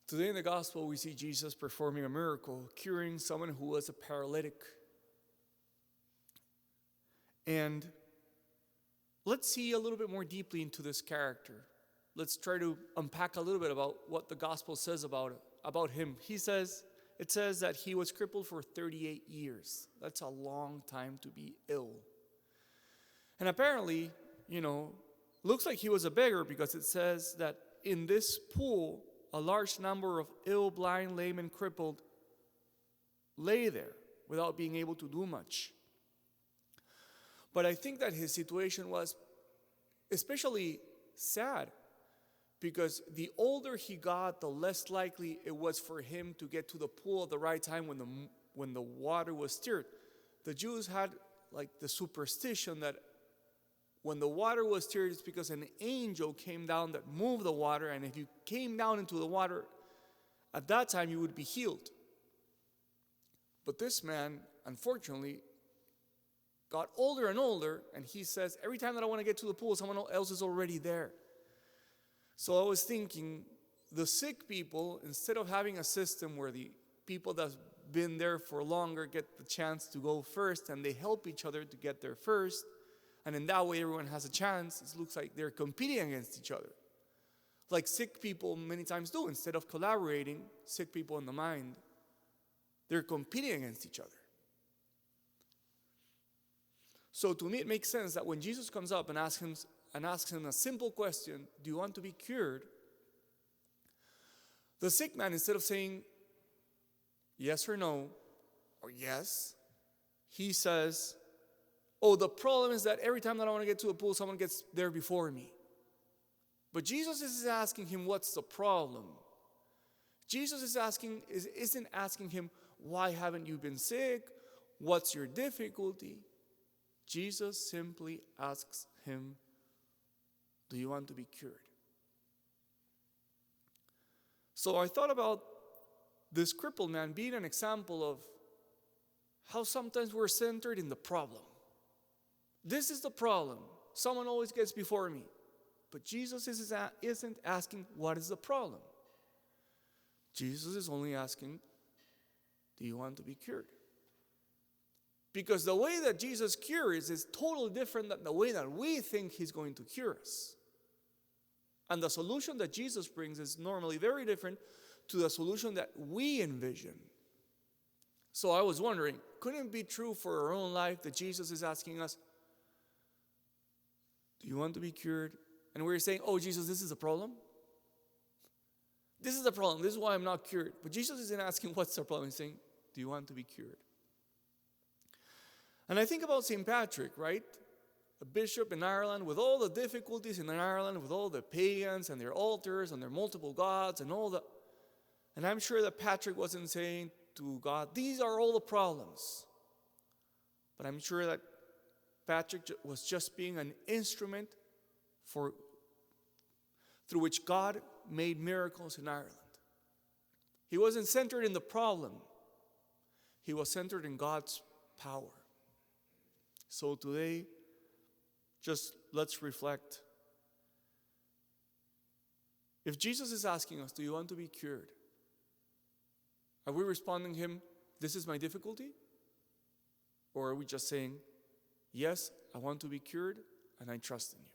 Today in the gospel, we see Jesus performing a miracle, curing someone who was a paralytic. And let's see a little bit more deeply into this character. Let's try to unpack a little bit about what the gospel says about him. It says that he was crippled for 38 years. That's a long time to be ill. And apparently, looks like he was a beggar, because it says that in this pool, a large number of ill, blind, lame, and crippled lay there without being able to do much. But I think that his situation was especially sad, because the older he got, the less likely it was for him to get to the pool at the right time when the water was stirred. The Jews had like the superstition that when the water was stirred, it's because an angel came down that moved the water, and if you came down into the water at that time, you would be healed. But this man, unfortunately, got older and older, and he says, every time that I want to get to the pool, someone else is already there. So I was thinking, the sick people, instead of having a system where the people that's been there for longer get the chance to go first, and they help each other to get there first, and in that way everyone has a chance, it looks like they're competing against each other. Like sick people many times do. Instead of collaborating, sick people in the mind, they're competing against each other. So to me, it makes sense that when Jesus comes up and asks him a simple question, do you want to be cured? The sick man, instead of saying yes or no, or yes, he says, oh, the problem is that every time that I want to get to a pool, someone gets there before me. But Jesus is asking him, what's the problem? Jesus isn't asking him, why haven't you been sick? What's your difficulty? Jesus simply asks him, do you want to be cured? So I thought about this crippled man being an example of how sometimes we're centered in the problem. This is the problem. Someone always gets before me. But Jesus isn't asking, what is the problem? Jesus is only asking, do you want to be cured? Because the way that Jesus cures is totally different than the way that we think he's going to cure us. And the solution that Jesus brings is normally very different to the solution that we envision. So I was wondering, couldn't it be true for our own life that Jesus is asking us, do you want to be cured? And we're saying, oh, Jesus, this is a problem. This is a problem. This is why I'm not cured. But Jesus isn't asking what's the problem. He's saying, do you want to be cured? And I think about St. Patrick, right? A bishop in Ireland with all the difficulties in Ireland, with all the pagans and their altars and their multiple gods and all the... And I'm sure that Patrick wasn't saying to God, these are all the problems. But I'm sure that Patrick was just being an instrument through which God made miracles in Ireland. He wasn't centered in the problem. He was centered in God's power. So today, just let's reflect. If Jesus is asking us, do you want to be cured? Are we responding to him, this is my difficulty? Or are we just saying, yes, I want to be cured and I trust in you?